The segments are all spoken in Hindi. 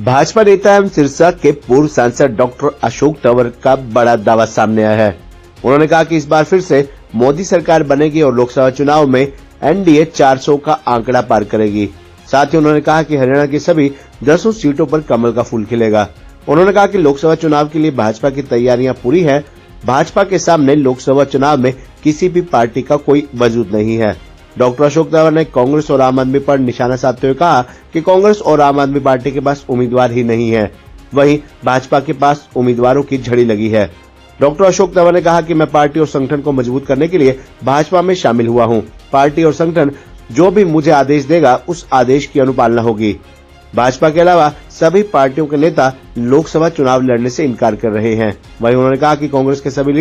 भाजपा नेता एवं सिरसा के पूर्व सांसद डॉक्टर अशोक तंवर का बड़ा दावा सामने आया है। उन्होंने कहा कि इस बार फिर से मोदी सरकार बनेगी और लोकसभा चुनाव में एनडीए 400 का आंकड़ा पार करेगी। साथ ही उन्होंने कहा कि हरियाणा की सभी 10 सीटों पर कमल का फूल खिलेगा। उन्होंने कहा कि लोकसभा चुनाव के लिए भाजपा की तैयारियां पूरी है। भाजपा के सामने लोकसभा चुनाव में किसी भी पार्टी का कोई वजूद नहीं है। डॉक्टर अशोक तंवर ने कांग्रेस और आम आदमी पर निशाना साधते हुए कहा कि कांग्रेस और आम आदमी पार्टी के पास उम्मीदवार ही नहीं है, वहीं भाजपा के पास उम्मीदवारों की झड़ी लगी है। डॉक्टर अशोक तंवर ने कहा कि मैं पार्टी और संगठन को मजबूत करने के लिए भाजपा में शामिल हुआ हूं। पार्टी और संगठन जो भी मुझे आदेश देगा उस आदेश की अनुपालना होगी। भाजपा के अलावा सभी पार्टियों के नेता लोकसभा चुनाव लड़ने से इनकार कर रहे हैं। वहीं उन्होंने कहा कि कांग्रेस के सभी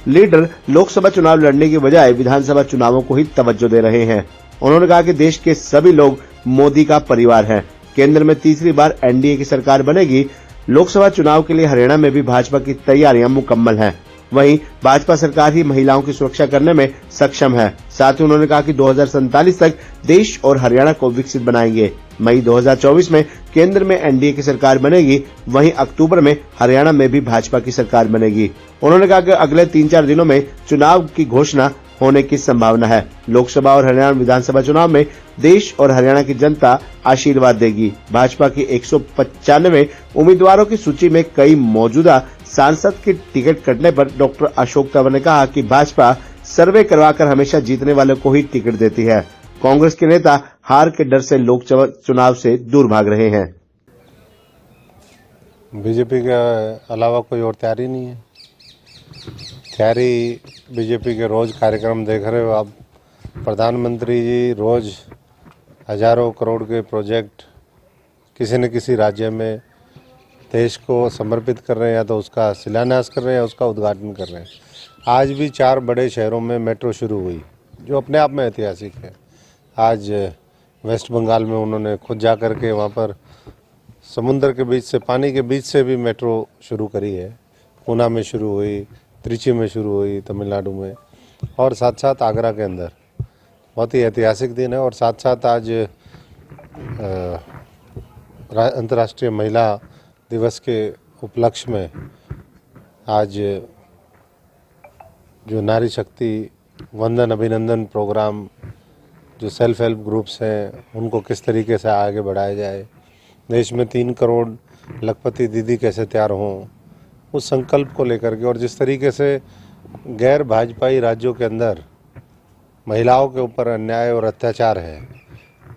लीडर लोकसभा चुनाव लड़ने की बजाय विधानसभा चुनावों को ही तवज्जो दे रहे हैं। उन्होंने कहा कि देश के सभी लोग मोदी का परिवार हैं। केंद्र में तीसरी बार एनडीए की सरकार बनेगी। लोकसभा चुनाव के लिए हरियाणा में भी भाजपा की तैयारियां मुकम्मल हैं। वहीं भाजपा सरकार ही महिलाओं की सुरक्षा करने में सक्षम है। साथ ही उन्होंने कहा कि 2047 तक देश और हरियाणा को विकसित बनाएंगे। मई 2024 में केंद्र में एनडीए की सरकार बनेगी, वहीं अक्टूबर में हरियाणा में भी भाजपा की सरकार बनेगी। उन्होंने कहा कि अगले 3-4 दिनों में चुनाव की घोषणा होने की संभावना है। लोकसभा और हरियाणा विधानसभा चुनाव में देश और हरियाणा की जनता आशीर्वाद देगी। भाजपा की 195 उम्मीदवारों की सूची में कई मौजूदा सांसद के टिकट कटने पर डॉक्टर अशोक तंवर ने कहा कि भाजपा सर्वे करवाकर हमेशा जीतने वालों को ही टिकट देती है। कांग्रेस के नेता हार के डर से लोकसभा चुनाव से दूर भाग रहे हैं। बीजेपी के अलावा कोई और तैयारी नहीं है। तैयारी बीजेपी के रोज कार्यक्रम देख रहे हो आप। प्रधानमंत्री जी रोज हजारों करोड़ के प्रोजेक्ट किसी न किसी राज्य में देश को समर्पित कर रहे हैं, या तो उसका शिलान्यास कर रहे हैं या उसका उद्घाटन कर रहे हैं। आज भी 4 बड़े शहरों में मेट्रो शुरू हुई, जो अपने आप में ऐतिहासिक है। आज वेस्ट बंगाल में उन्होंने खुद जा कर के वहाँ पर समुद्र के बीच से, पानी के बीच से भी मेट्रो शुरू करी है। पूना में शुरू हुई, त्रिची में शुरू हुई तमिलनाडु में, और साथ साथ आगरा के अंदर। बहुत ही ऐतिहासिक दिन है। और साथ साथ आज अंतर्राष्ट्रीय महिला दिवस के उपलक्ष्य में आज जो नारी शक्ति वंदन अभिनंदन प्रोग्राम, जो सेल्फ हेल्प ग्रुप्स हैं, उनको किस तरीके से आगे बढ़ाया जाए, देश में 3 करोड़ लखपति दीदी कैसे तैयार हों, उस संकल्प को लेकर के, और जिस तरीके से गैर भाजपाई राज्यों के अंदर महिलाओं के ऊपर अन्याय और अत्याचार है,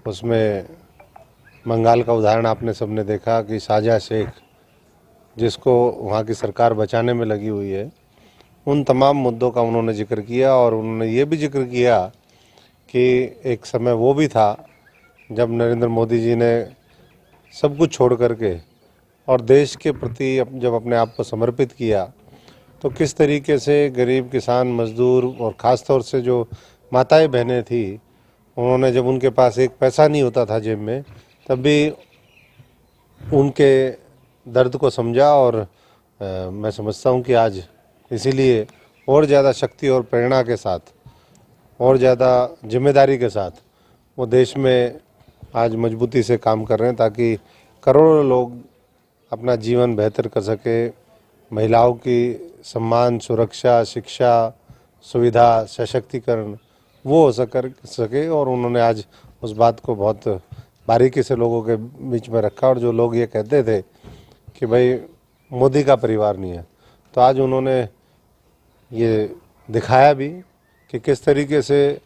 उसमें बंगाल का उदाहरण आपने सबने देखा कि साजा शेख, जिसको वहाँ की सरकार बचाने में लगी हुई है, उन तमाम मुद्दों का उन्होंने जिक्र किया। और उन्होंने ये भी जिक्र किया कि एक समय वो भी था जब नरेंद्र मोदी जी ने सब कुछ छोड़ करके और देश के प्रति जब अपने आप को समर्पित किया, तो किस तरीके से गरीब किसान, मजदूर और ख़ास तौर से जो माताएं बहनें थी, उन्होंने जब उनके पास एक पैसा नहीं होता था जेब में, तब भी उनके दर्द को समझा। और मैं समझता हूँ कि आज इसीलिए और ज़्यादा शक्ति और प्रेरणा के साथ और ज़्यादा जिम्मेदारी के साथ वो देश में आज मजबूती से काम कर रहे हैं, ताकि करोड़ों लोग अपना जीवन बेहतर कर सके। महिलाओं की सम्मान, सुरक्षा, शिक्षा, सुविधा, सशक्तिकरण वो हो सके। और उन्होंने आज उस बात को बहुत बारीकी से लोगों के बीच में रखा। और जो लोग ये कहते थे कि भाई मोदी का परिवार नहीं है, तो आज उन्होंने ये दिखाया भी कि किस तरीके से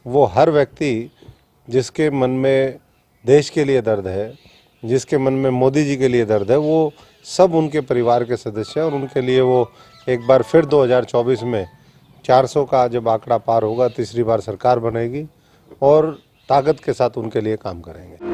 वो हर व्यक्ति जिसके मन में देश के लिए दर्द है, जिसके मन में मोदी जी के लिए दर्द है, वो सब उनके परिवार के सदस्य हैं। और उनके लिए वो एक बार फिर 2024 में 400 का जब आंकड़ा पार होगा, तीसरी बार सरकार बनेगी और ताकत के साथ उनके लिए काम करेंगे।